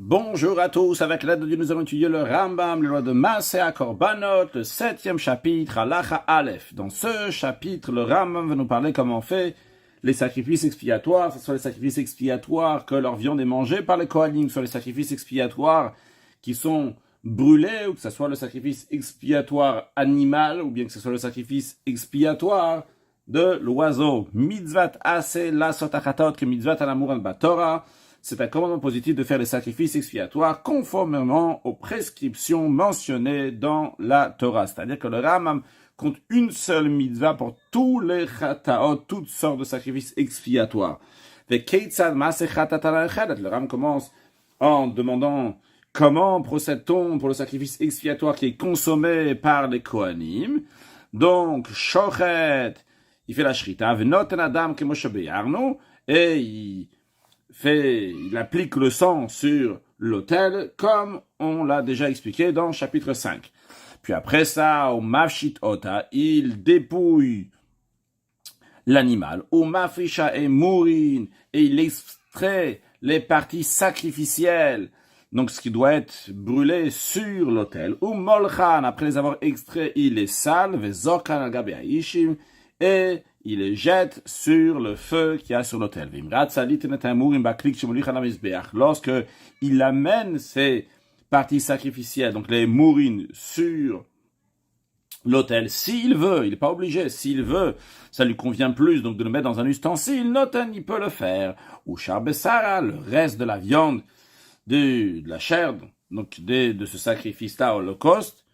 Bonjour à tous, avec l'aide de Dieu, nous allons étudier le Rambam, les lois de Maaseh Korbanot, le 7e chapitre, Halacha Aleph. Dans ce chapitre, le Rambam va nous parler comment on fait les sacrifices expiatoires, ce sont les sacrifices expiatoires que leur viande est mangée par les Kohanim, ce sont les sacrifices expiatoires qui sont brûlés, ou que ce soit le sacrifice expiatoire animal, ou bien que ce soit le sacrifice expiatoire de l'oiseau. Mitzvat Aseh Lasot Achatot, que Mitzvat Alamuran Batorah. C'est un commandement positif de faire les sacrifices expiatoires conformément aux prescriptions mentionnées dans la Torah. C'est-à-dire que le Rambam compte une seule mitzvah pour tous les chataot, toutes sortes de sacrifices expiatoires. Le Rambam commence en demandant comment procède-t-on pour le sacrifice expiatoire qui est consommé par les Kohanim. Donc, Shochet, il fait la shrita, Venoten Adam Kemoshe Beyarnu, et il applique le sang sur l'autel, comme on l'a déjà expliqué dans chapitre 5. Puis après ça, au mafshit ota, il dépouille l'animal, au mafrisha et mourin, et il extrait les parties sacrificielles, donc ce qui doit être brûlé sur l'autel. Ou molchan, après les avoir extraits, il les sale, vezorkan al-gabe ha'ishim, et il les jette sur le feu qu'il y a sur l'autel. Lorsque il amène ces parties sacrificielles, donc les mourines, sur l'autel, s'il veut, il n'est pas obligé, s'il veut, ça lui convient plus, donc de le mettre dans un ustensile, noten, il peut le faire. Ou charbessara, le reste de la viande, de la chair, donc de ce sacrifice-là, holocauste,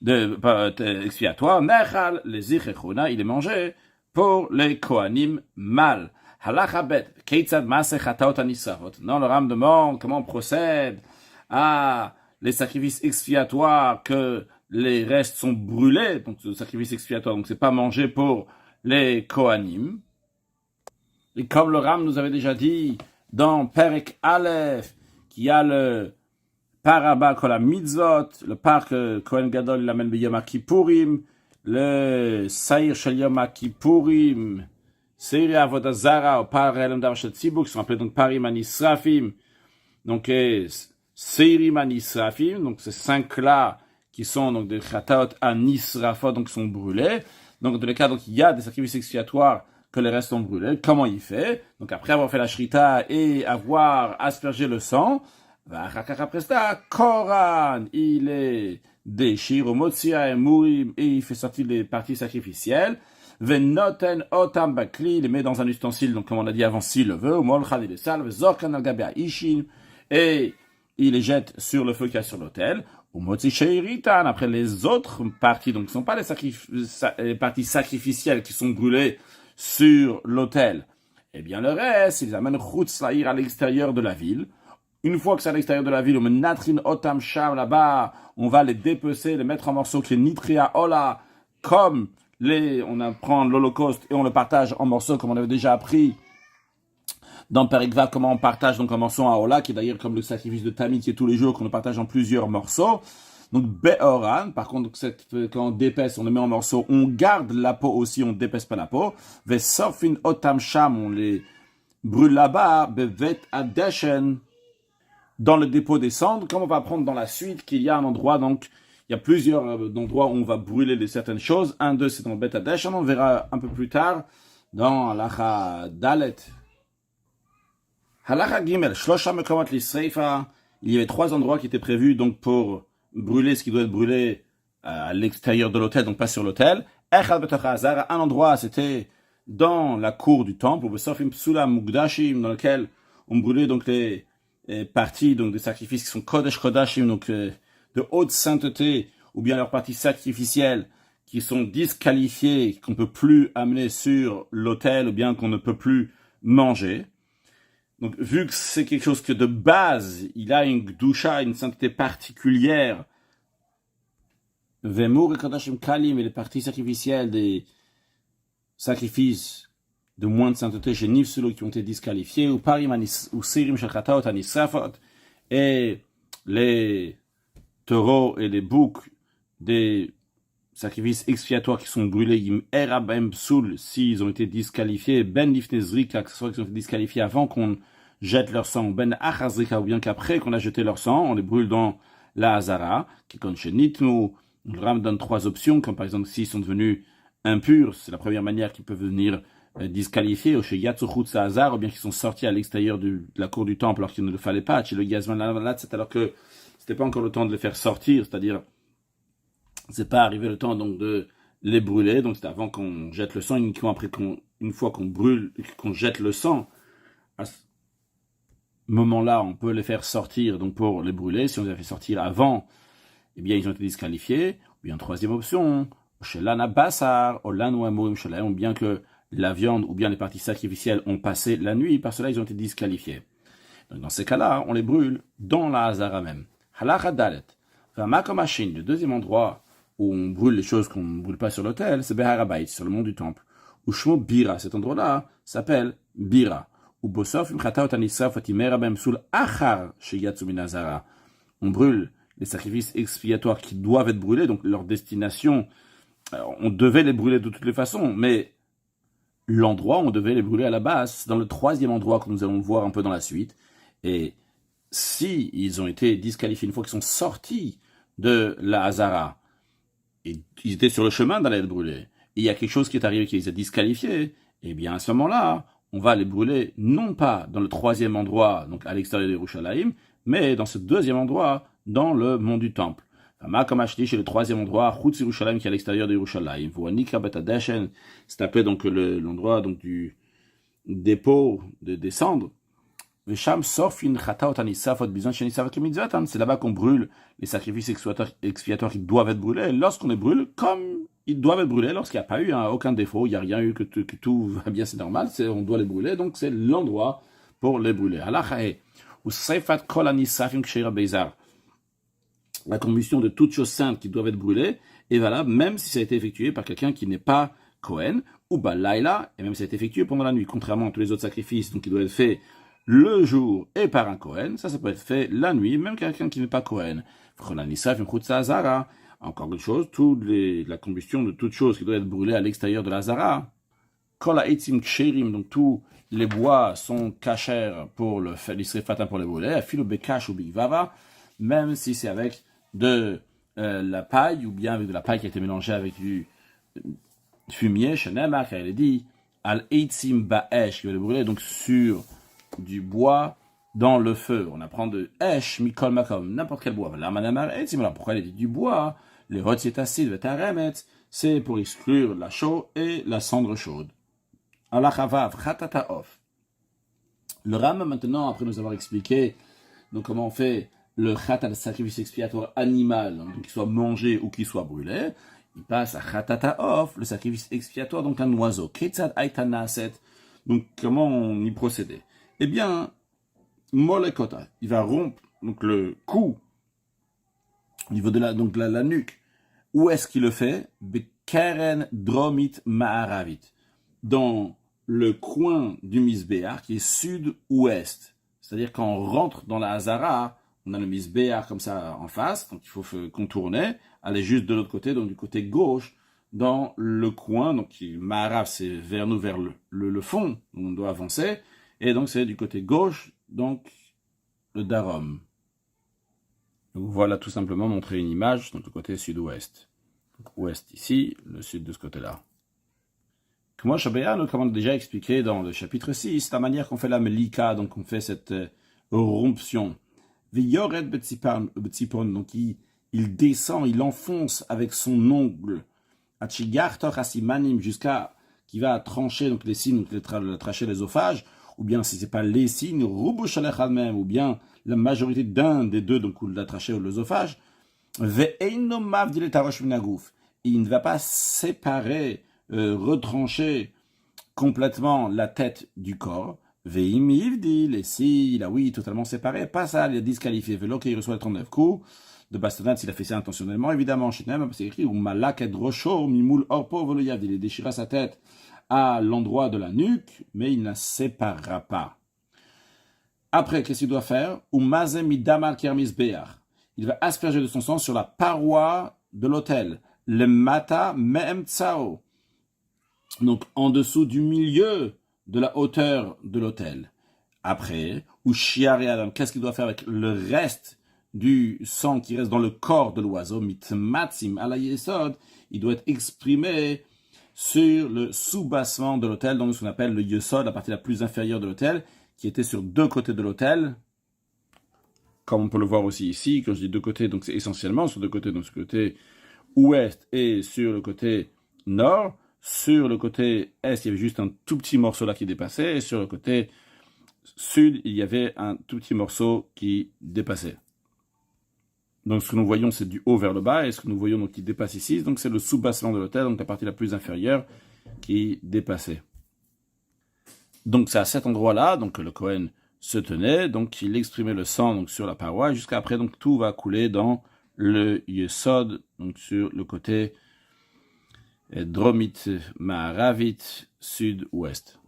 expiatoire, nechal, les zichechuna, il est mangé pour les Kohanim mâles. Halacha bet, keitzad maaseh chataot hanisrafot. Non, le Ram demande comment on procède à les sacrifices expiatoires que les restes sont brûlés, donc le sacrifice expiatoire, donc c'est pas mangé pour les Kohanim. Et comme le Ram nous avait déjà dit dans Perek Aleph, qu'il y a le Paraba Kol HaMitzvot, le par que Kohen Gadol l'amène B'Yom Kippourim, le Saïr Shel Yom Kippourim, Seir Avodah Zara, ou par Elam Davar Shel Tzibur, qui sont appelés donc Parim Anisrafim, donc Seirim Anisrafim, donc ces 5-là qui sont donc des Chataot Anisrafot, donc qui sont brûlés. Donc dans les cas, donc il y a des sacrifices expiatoires que les restes sont brûlés. Comment il fait? Donc après avoir fait la shrita et avoir aspergé le sang, après ça, Koran, il est déchire au Motsia et Mourim, et il fait sortir les parties sacrificielles. Venoten otam bakli, il les met dans un ustensile, donc comme on a dit avant, s'il le veut, au molchad, il les salve, zorkan al gabe ha'ishim, et il les jette sur le feu qu'il y a sur l'autel. Au motzi sheiritan, après les autres parties, donc ce ne sont pas les parties sacrificielles qui sont brûlées sur l'autel. Eh bien, le reste, ils amènent chutz la'ir à l'extérieur de la ville. Une fois que c'est à l'extérieur de la ville, on met natrin otam sham là-bas, on va les dépecer, les mettre en morceaux, que les nitria ola, comme on apprend l'Holocauste et on le partage en morceaux, comme on avait déjà appris dans Perikva, comment on partage donc un morceau à ola, qui est d'ailleurs comme le sacrifice de Tamid qui est tous les jours, qu'on le partage en plusieurs morceaux. Donc be'oran, par contre, quand on dépaisse, on le met en morceaux, on garde la peau aussi, on ne dépaisse pas la peau. Vesofin otam sham, on les brûle là-bas, bevet adeshen, dans le dépôt des cendres, comme on va apprendre dans la suite qu'il y a un endroit, donc il y a plusieurs endroits où on va brûler certaines choses. Un d'eux, c'est dans le Bet Hadesh, on verra un peu plus tard dans Halacha Dalet. Halacha Gimel, Shlosha Mekomot Lisreifa, il y avait 3 endroits qui étaient prévus donc pour brûler ce qui doit être brûlé à l'extérieur de l'autel, donc pas sur l'autel. Echad Betoch HaZara, un endroit, c'était dans la cour du temple, ou Besofim Psula Mugdashim, dans lequel on brûlait donc les parties donc des sacrifices qui sont Kodesh Kodashim, donc de haute sainteté, ou bien leurs parties sacrificielles qui sont disqualifiées, qu'on ne peut plus amener sur l'autel, ou bien qu'on ne peut plus manger. Donc vu que c'est quelque chose que de base, il a une gdusha, une sainteté particulière, Vemur et Kodashim Kalim, et les parties sacrificielles des sacrifices de moins de sainteté chez Nifsulo qui ont été disqualifiés, ou Parim ou Sirim Shachataot Anisrafot, et les taureaux et les boucs des sacrifices expiatoires qui sont brûlés, Yim Erabem Psoul, s'ils ont été disqualifiés, Ben Lifnezrika, que ce soit qu'ils ont été disqualifiés avant qu'on jettent leur sang, ben achazrika, ou bien qu'après qu'on a jeté leur sang, on les brûle dans la hazara, qui conchenitnu. Le Ram donne 3 options, comme par exemple s'ils sont devenus impurs, c'est la première manière qu'ils peuvent venir disqualifiés, ou chez Yatsuchut Hazar, ou bien qu'ils sont sortis à l'extérieur de la cour du temple alors qu'il ne le fallait pas, chez le Gazman Lalat, c'est alors que c'était pas encore le temps de les faire sortir, c'est-à-dire c'est pas arrivé le temps donc de les brûler, donc c'est avant qu'on jette le sang, uniquement après une fois qu'on brûle, qu'on jette le sang, à ce moment-là, on peut les faire sortir donc pour les brûler. Si on les a fait sortir avant, eh bien ils ont été disqualifiés. Ou bien troisième option, chez l'ana basar, ou l'anouamouim chez ou bien que la viande ou bien les parties sacrificielles ont passé la nuit, par cela ils ont été disqualifiés. Donc dans ces cas-là, on les brûle dans la hazara même. Halacha dalet. Vamakomashin, le deuxième endroit où on brûle les choses qu'on ne brûle pas sur l'autel, c'est Beharabait, sur le mont du temple. Ou Shmo Bira, cet endroit-là s'appelle Bira. Ou Bosof Imchata Otanissa Fatimera Bem Sul Achar Sheyatsu Minazara. On brûle les sacrifices expiatoires qui doivent être brûlés, donc leur destination, on devait les brûler de toutes les façons, mais l'endroit, on devait les brûler à la base, dans le troisième endroit que nous allons voir un peu dans la suite. Et si ils ont été disqualifiés une fois qu'ils sont sortis de la Hazara, et ils étaient sur le chemin d'aller être brûlés, et il y a quelque chose qui est arrivé qui les a disqualifiés, eh bien à ce moment-là, on va les brûler non pas dans le troisième endroit, donc à l'extérieur de Yerushalayim, mais dans ce deuxième endroit, dans le mont du temple. Comme acheté chez le troisième endroit, Chutz Yerushalayim, qui est à l'extérieur de Yerushalayim. Voanika Betadeshen, c'est appelé donc l'endroit donc du dépôt des cendres. C'est là-bas qu'on brûle les sacrifices expiatoires qui doivent être brûlés. Lorsqu'on les brûle, comme ils doivent être brûlés, lorsqu'il n'y a pas eu aucun défaut, il n'y a rien eu, que tout va bien, c'est normal, on doit les brûler, donc c'est l'endroit pour les brûler. La combustion de toutes choses saintes qui doivent être brûlées est valable même si ça a été effectué par quelqu'un qui n'est pas Kohen, ou Balaïla, et même si ça a été effectué pendant la nuit, contrairement à tous les autres sacrifices, donc qui doivent être faits le jour et par un Kohen, ça peut être fait la nuit, même quelqu'un qui n'est pas Kohen. Encore une chose, la combustion de toutes choses qui doivent être brûlées à l'extérieur de la Zara, donc tous les bois sont cachers pour l'isrefatin pour les brûler, afilo bekash ou bigvava, même si c'est avec de la paille ou bien avec de la paille qui a été mélangée avec du fumier, Shenema, car il est dit al eitzim ba'esh, qui va les brûler donc sur du bois dans le feu. On apprend de esh mikol makom, n'importe quel bois. Pourquoi il est dit du bois? Les rotzietasid vetaremet, c'est pour exclure la chaux et la cendre chaude. Alachavav chatata of. Le Ram maintenant, après nous avoir expliqué donc comment on fait le khatat, le sacrifice expiatoire animal, donc qu'il soit mangé ou qu'il soit brûlé, il passe à chatata of, le sacrifice expiatoire, donc un oiseau. Ketzad aitanaset, donc comment on y procédait? Eh bien, molekota, il va rompre donc le cou au niveau de la nuque. Où est-ce qu'il le fait? Bekeren dromit ma'aravit, dans le coin du Misbéar qui est sud-ouest. C'est-à-dire quand on rentre dans la Hazara, on a le Misbéar comme ça en face, donc il faut contourner, aller juste de l'autre côté, donc du côté gauche, dans le coin, donc Ma'arav c'est vers nous, vers le fond, donc on doit avancer, et donc c'est du côté gauche, donc le Darom. Donc voilà tout simplement montrer une image, donc le côté sud-ouest. Ouest ici, le sud de ce côté-là. Comme on a déjà expliqué dans le chapitre 6, la manière qu'on fait la melika, donc on fait cette romption. Donc il descend, il enfonce avec son ongle, jusqu'à qui va trancher donc les signes, donc tracher l'œsophage, ou bien si c'est pas les signes, ou bien la majorité d'un des deux, donc la trachée ou l'œsophage, il ne va pas séparer, retrancher complètement la tête du corps. Et si il a totalement séparé, pas ça, il est disqualifié. Vélo qu'il reçoit 39 coups de bastonnade s'il a fait ça intentionnellement, évidemment. C'est écrit ou malak et drosho mimoul orpo voloyav. Il déchira sa tête à l'endroit de la nuque, mais il ne la séparera pas. Après, qu'est-ce qu'il doit faire? Ou mazem midamal kermis beach. Il va asperger de son sang sur la paroi de l'autel. Le mata me'em tsao. Donc, en dessous du milieu de la hauteur de l'autel. après, ou shiare adam, qu'est-ce qu'il doit faire avec le reste du sang qui reste dans le corps de l'oiseau, mitmatzim ala yesod, il doit être exprimé sur le soubassement de l'autel, donc ce qu'on appelle le yesod, la partie la plus inférieure de l'autel, qui était sur deux côtés de l'autel, comme on peut le voir aussi ici. Quand je dis deux côtés, donc c'est essentiellement sur deux côtés, donc sur le côté ouest et sur le côté nord. Sur le côté est, il y avait juste un tout petit morceau là qui dépassait, et sur le côté sud, il y avait un tout petit morceau qui dépassait. Donc ce que nous voyons, c'est du haut vers le bas, et ce que nous voyons donc qui dépasse ici, donc c'est le soubassement de l'autel, donc la partie la plus inférieure qui dépassait. Donc c'est à cet endroit-là, donc que le Kohen se tenait, donc il exprimait le sang donc sur la paroi, jusqu'à après donc tout va couler dans le Yesod, donc sur le côté dromite, maharavite, sud-ouest.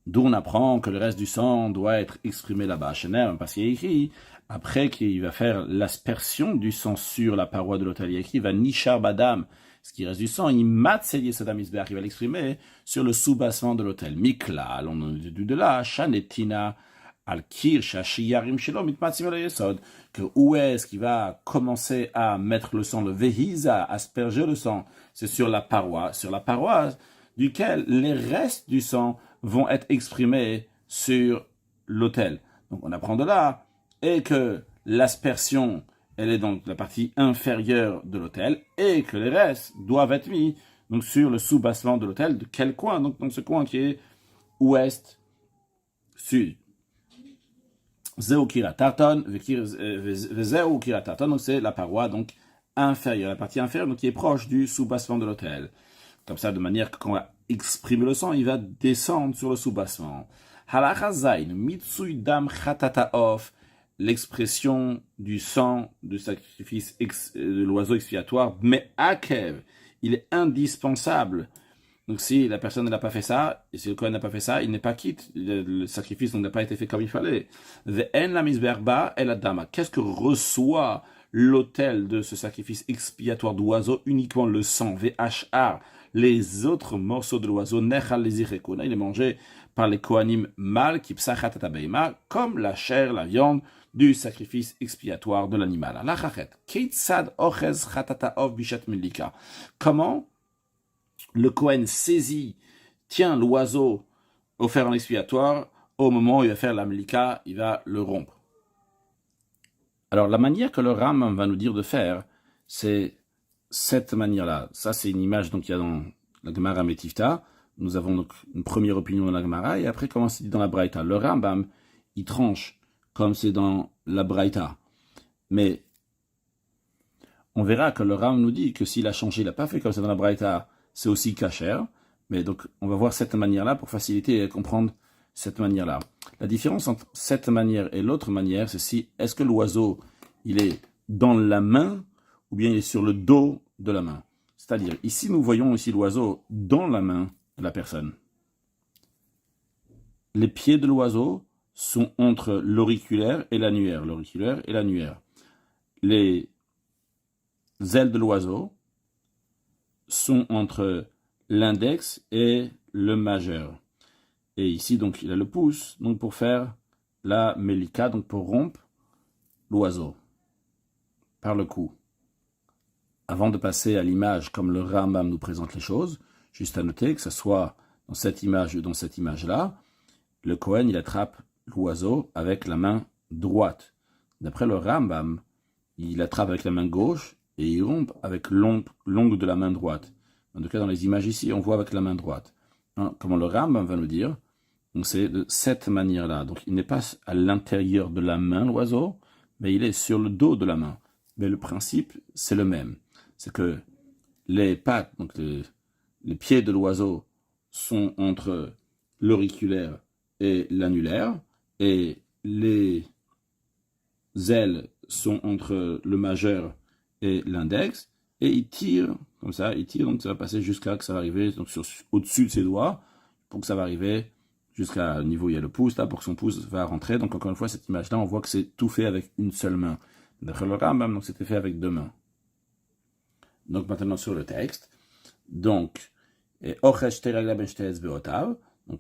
D'où on apprend que le reste du sang doit être exprimé là-bas, parce qu'il y a écrit, après qu'il va faire l'aspersion du sang sur la paroi de l'autel, il y a écrit, va nishar badam, ce qui reste du sang, il va l'exprimer sur le soubassement de l'autel. Mikla, on a dit de là, shanetina, al-kir, shashiyarim shelo, mitmatzim al yesod, que où est-ce qu'il va commencer à mettre le sang, le vehiza, asperger le sang, c'est sur la paroi duquel les restes du sang vont être exprimés sur l'autel. Donc on apprend de là, et que l'aspersion, elle est donc la partie inférieure de l'autel, et que les restes doivent être mis donc sur le soubassement de l'autel. De quel coin? Donc dans ce coin qui est ouest-sud. Zeu kira tarton, vezeu kira tarton, donc c'est la paroi donc inférieure, la partie inférieure donc qui est proche du soubassement de l'autel. Comme ça, de manière que quand on va exprimer le sang, il va descendre sur le soubassement. Halacha zayin, mitsui dam chatataof, l'expression du sang du sacrifice de l'oiseau expiatoire, mais akev, il est indispensable. Donc si la personne n'a pas fait ça, et si le Kohen n'a pas fait ça, il n'est pas quitte. Le sacrifice n'a pas été fait comme il fallait. Ve'en la misberba et la dama. Qu'est-ce que reçoit l'autel de ce sacrifice expiatoire d'oiseau? Uniquement le sang. V'har. Les autres morceaux de l'oiseau, nechal les irekona, il est mangé par les Kohanim mâles, qui psachat atabeima, comme la chair, la viande du sacrifice expiatoire de l'animal. La chachet. Keitzad ochez chatataov bishat melika. Comment le Kohen saisit, tient l'oiseau offert en expiatoire, au moment où il va faire la melika, il va le rompre. Alors la manière que le Ram va nous dire de faire, c'est cette manière-là. Ça, c'est une image donc il y a dans la Gemara Metifta. Nous avons donc une première opinion dans la Gemara, et après, comment c'est dit dans la Braïta. Le Rambam, il tranche comme c'est dans la Braïta. Mais on verra que le Ram nous dit que s'il a changé, il n'a pas fait comme c'est dans la Braïta, c'est aussi kasher. Mais donc, on va voir cette manière-là pour faciliter et comprendre cette manière-là. La différence entre cette manière et l'autre manière, c'est si, est-ce que l'oiseau, il est dans la main, ou bien il est sur le dos de la main. C'est-à-dire, ici, nous voyons ici l'oiseau dans la main de la personne. Les pieds de l'oiseau sont entre l'auriculaire et l'annulaire. L'auriculaire et l'annulaire. Les ailes de l'oiseau sont entre l'index et le majeur. Et ici, donc, il a le pouce, donc pour faire la melika, donc pour rompre l'oiseau par le cou. Avant de passer à l'image comme le Rambam nous présente les choses, juste à noter que ce soit dans cette image ou dans cette image-là, le Kohen, il attrape l'oiseau avec la main droite. D'après le Rambam, il attrape avec la main gauche et il rompt avec l'ongle de la main droite. En tout cas, dans les images ici, on voit avec la main droite. Comment le Rambam va nous dire, c'est de cette manière-là. Donc, il n'est pas à l'intérieur de la main, l'oiseau, mais il est sur le dos de la main. Mais le principe, c'est le même. C'est que les pattes, donc les pieds de l'oiseau sont entre l'auriculaire et l'annulaire, et les ailes sont entre le majeur et l'index, et il tire, comme ça, donc ça va passer jusqu'à que ça va arriver donc au-dessus de ses doigts, pour que ça va arriver jusqu'à niveau où il y a le pouce, là, pour que son pouce va rentrer. Donc encore une fois, cette image-là, on voit que c'est tout fait avec une seule main. D'après le Rambam, donc c'était fait avec deux mains. Donc maintenant sur le texte, donc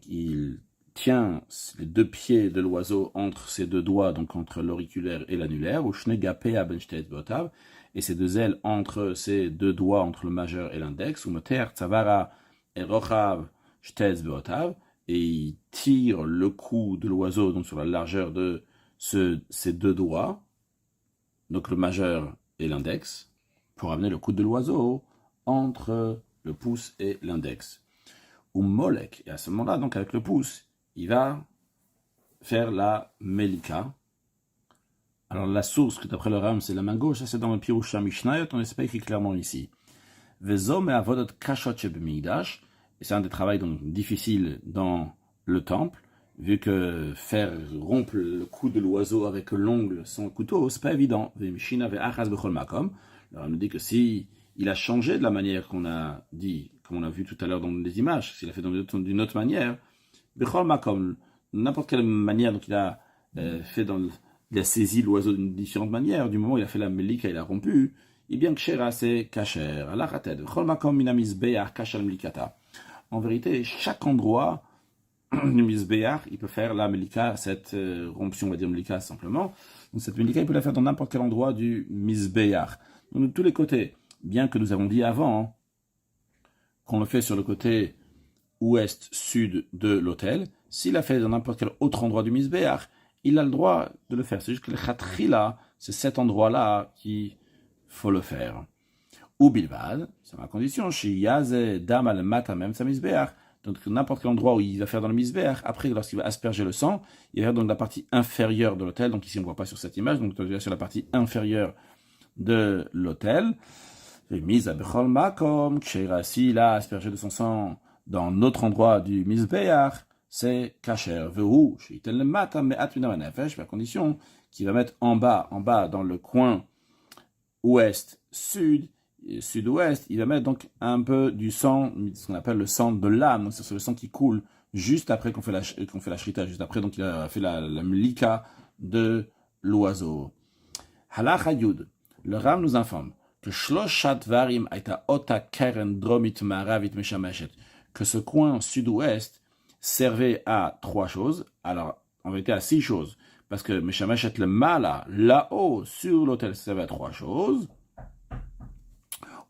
il tient les deux pieds de l'oiseau entre ses deux doigts, donc entre l'auriculaire et l'annulaire, ou Shnegapea ben Shtet Beotav, et ses deux ailes entre ses deux doigts, entre le majeur et l'index, ou Moter Tzavara et Rochav Shtet Beotav, et il tire le cou de l'oiseau donc sur la largeur de ses deux doigts, donc le majeur et l'index, pour amener le coude de l'oiseau entre le pouce et l'index. Ou molek, et à ce moment-là, donc avec le pouce, il va faire la melika. Alors la source que d'après le Ram, c'est la main gauche, ça c'est dans le Pirusha Mishnayot, on n'est pas écrit clairement ici. Vezom et avodot kashot shebemigdash, et c'est un des travaux donc difficiles dans le temple, vu que faire rompre le cou de l'oiseau avec l'ongle sans couteau, c'est pas évident. Vemishina ve'achaz bechol makom. Alors on nous dit que si il a changé de la manière qu'on a dit, comme on a vu tout à l'heure dans les images, s'il a fait d'une autre manière, bechol makom, n'importe quelle manière, donc il a il a saisi l'oiseau d'une différente manière, du moment où il a fait la melika, il a rompu, et bien que shera c'est kasher, ala chated, bechol makom minamis beyar kasher melikata. En vérité, chaque endroit du misbéach, il peut faire la melika, cette romption, on va dire melika simplement. Donc cette melika, il peut la faire dans n'importe quel endroit du misbéach. Donc de tous les côtés, bien que nous avons dit avant qu'on le fait sur le côté ouest-sud de l'autel, s'il l'a fait dans n'importe quel autre endroit du misbéach, il a le droit de le faire. C'est juste que le khatrila, c'est cet endroit-là qu'il faut le faire. Ou bilbad, c'est ma condition, chez Yazé, Dam al Mata, même sa misbéach. Donc n'importe quel endroit où il va faire dans le misbéach, après lorsqu'il va asperger le sang, il va faire donc la partie inférieure de l'autel, donc ici on ne voit pas sur cette image, donc sur la partie inférieure de l'autel. Mise à Bechol Makom, Kshera, il a aspergé de son sang dans notre endroit du misbéach, c'est Kacher. Vehu, Shitel Mata, mais Atuna Nefesh, à condition qu'il va mettre en bas dans le coin ouest-sud, sud-ouest, il va mettre donc un peu du sang, ce qu'on appelle le sang de l'âme, donc c'est le sang qui coule juste après qu'on fait la shrita, juste après, donc il a fait la melika de l'oiseau. Halacha Yud, le Ram nous informe que Shloshat Varim aita ota keren dromit maravit meshameshet, que ce coin sud-ouest servait à 3 choses, alors en vérité à 6 choses, parce que meshameshet le mala, là-haut, sur l'autel, servait à 3 choses,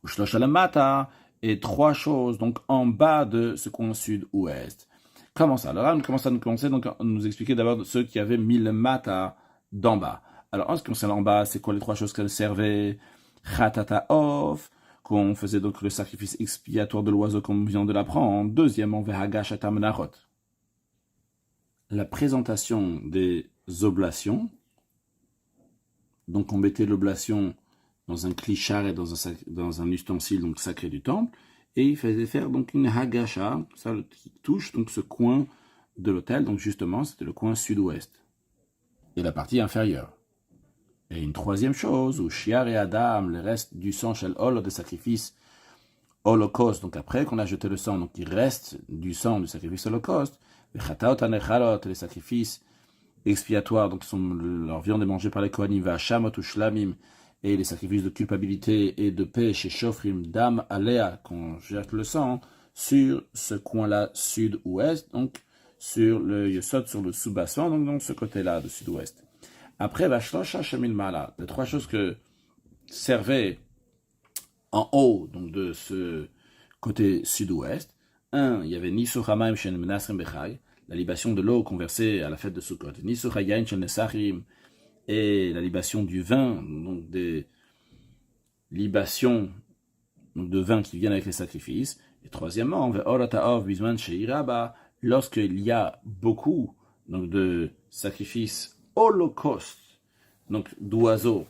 Shloshalamata, et 3 choses, donc en bas de ce coin sud-ouest. Comment ça? Alors là, on commence à nous expliquer d'abord ceux qui avaient mis le mata d'en bas. Alors en ce qui concerne en bas, c'est quoi les 3 choses qu'elles servaient? Chatata of, qu'on faisait donc le sacrifice expiatoire de l'oiseau comme on vient de l'apprendre. Deuxièmement, Vehagashata menarot, la présentation des oblations. Donc on mettait l'oblation dans un clichard et dans un ustensile donc sacré du temple, et il faisait faire donc une hagasha, ça qui touche donc ce coin de l'autel, donc justement c'était le coin sud-ouest, et la partie inférieure. Et une 3e chose, où shiar et adam, le reste du sang shel holo des sacrifices holocauste, donc après qu'on a jeté le sang, donc il reste du sang du sacrifice holocauste, les sacrifices expiatoires, donc leur viande est mangée par les kohanim, v'ashamot ou shlamim, et les sacrifices de culpabilité et de paix chez Shofrim Dam Alea, qu'on jette le sang, sur ce coin-là sud-ouest, donc sur le Yesod, sur le sous-bassin, donc dans ce côté-là de sud-ouest. Après, Vashlosha Shemil Mala, les 3 choses que servaient en haut, donc de ce côté sud-ouest. 1, il y avait Nisur Hamaim Shen Menasrim Bechai, la libation de l'eau qu'on versait à la fête de Sukkot. Nisur Hayain Shen Nesachim, et la libation du vin, donc des libations de vin qui viennent avec les sacrifices. Et troisièmement, lorsqu'il y a beaucoup donc, de sacrifices holocaustes, donc d'oiseaux,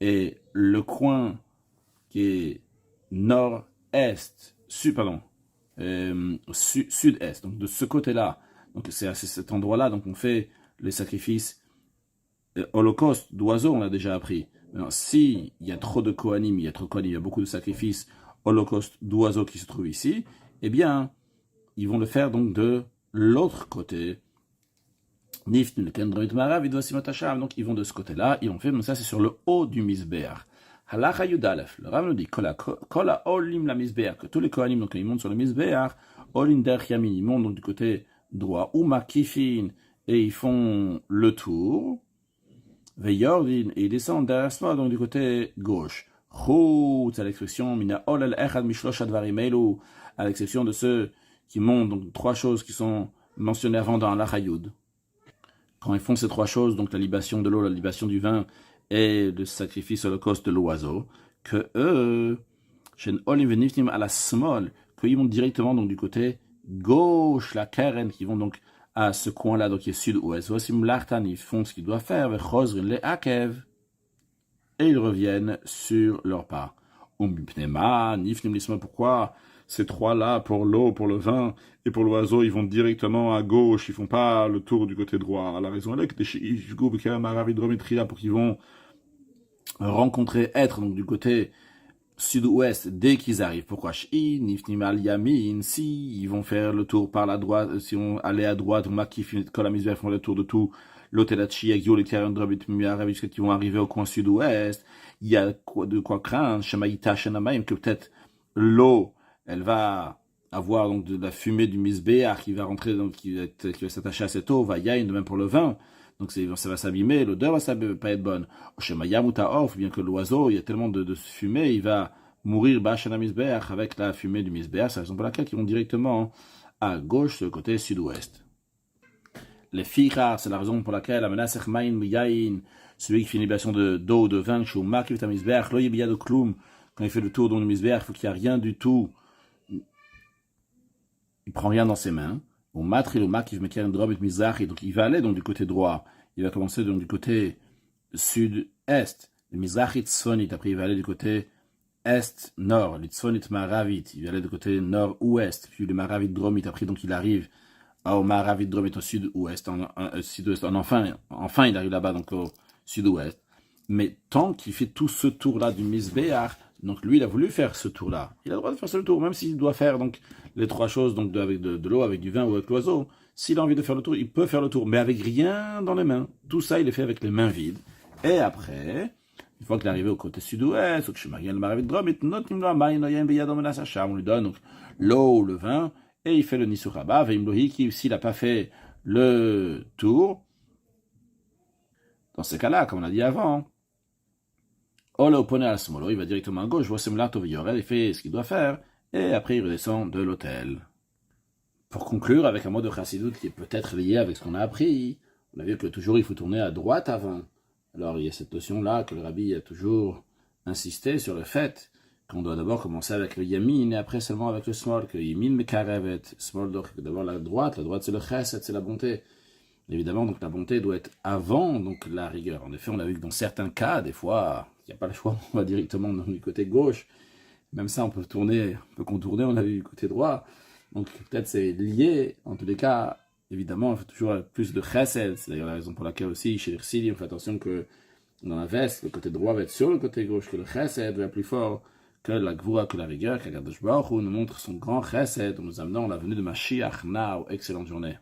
et le coin qui est nord-est, sud-est, donc de ce côté-là, donc c'est à cet endroit-là, donc on fait les sacrifices holocauste d'oiseaux, on l'a déjà appris. Maintenant, si il y a trop de kohanim, il y a beaucoup de sacrifices holocauste d'oiseaux qui se trouvent ici, eh bien, ils vont le faire donc de l'autre côté. Donc ils vont de ce côté-là, ils ont fait, mais ça c'est sur le haut du misbéach. Halacha Yudalef, le Rav nous dit, Kola Olim la Misbeach, que tous les Kohanim, donc quand ils montent sur le Misbeach, Olim der Yamin, ils montent donc du côté droit, ou Makifin, et ils font le tour, Veyordin, et ils descendent derrière soi, donc du côté gauche. Chutz, à l'expression, Mina Olel Echad Mishlosh Advarim Elu, à l'exception de ceux qui montent, donc trois choses qui sont mentionnées avant dans Halacha Yud. Quand ils font ces trois choses, donc la libation de l'eau, la libation du vin, et le sacrifice holocauste de l'oiseau, que eux, chez Olim Venifnim à la small, qu'ils vont directement donc du côté gauche, la Keren, qui vont donc à ce coin-là, donc qui est sud-ouest. Voici Mlartan, ils font ce qu'ils doivent faire, Vechozrin le Akev, et ils reviennent sur leur pas. Umpnema, Nifnim Lisma, pourquoi ces trois-là, pour l'eau, pour le vin et pour l'oiseau, ils vont directement à gauche, ils font pas le tour du côté droit. La raison est que pour qu'ils vont rencontrer, être donc du côté sud-ouest dès qu'ils arrivent. Pourquoi si ils vont faire le tour par la droite, si on allait à droite, qui font le tour de tout l'Otelachi, Agio, les Karen Drobit, jusqu'à qu'ils vont arriver au coin sud-ouest, il y a de quoi craindre, Shemaïta, Shenamaim, que peut-être l'eau, elle va avoir donc de la fumée du misbéach qui va rentrer, donc qui va s'attacher à cette eau, va yain, de même pour le vin. Donc ça va s'abîmer, l'odeur va pas être bonne. Bien que l'oiseau, il y a tellement de fumée, il va mourir avec la fumée du misbéach. C'est la raison pour laquelle ils vont directement à gauche, sur le côté sud-ouest. Les fichar, c'est la raison pour laquelle celui qui fait une libation d'eau, de vin, quand il fait le tour dans le misbéach, il faut qu'il n'y ait rien du tout. Il prend rien dans ses mains. Donc il va aller donc du côté droit. Il va commencer donc du côté sud-est. Le Mizrahi Tzfonit, après il va aller du côté est-nord. Le Tzfonit Maravit, il va aller du côté nord-ouest. Puis le Maravit Dromit, après donc il arrive au Maravit Dromit au sud-ouest. Enfin il arrive là-bas donc au sud-ouest. Mais tant qu'il fait tout ce tour-là du Mizbeach, donc lui il a voulu faire ce tour-là. Il a le droit de faire ce tour, même s'il doit faire donc les trois choses, donc avec de l'eau, avec du vin ou avec l'oiseau. S'il a envie de faire le tour, il peut faire le tour, mais avec rien dans les mains. Tout ça, il est fait avec les mains vides. Et après, une fois qu'il est arrivé au côté sud-ouest, on lui donne donc l'eau, le vin, et il fait le Nisuraba. S'il n'a pas fait le tour, dans ce cas-là, comme on l'a dit avant, il va directement à gauche, il fait ce qu'il doit faire, et après il redescend de l'hôtel. Pour conclure, avec un mot de Chassidut qui est peut-être lié avec ce qu'on a appris, on a vu que toujours il faut tourner à droite avant. Alors il y a cette notion-là que le Rabbi a toujours insisté sur le fait qu'on doit d'abord commencer avec le Yamin et après seulement avec le Smol, que Yamin Mekarevet, Smol d'abord la droite c'est le Chesed, c'est la bonté. Évidemment, donc la bonté doit être avant donc la rigueur. En effet, on a vu que dans certains cas, des fois, il n'y a pas le choix, on va directement du côté gauche. Même ça, on peut contourner, on a vu du côté droit. Donc peut-être c'est lié. En tous les cas, évidemment, on fait toujours plus de chesed. C'est d'ailleurs la raison pour laquelle aussi, chez les chassidis, on fait attention que dans la veste, le côté droit va être sur le côté gauche, que le chesed va être plus fort que la gvoura, que la rigueur, qu'Akadosh Baruch Hu nous montre son grand chesed en nous amenant la venue de Mashiach now. Excellente journée.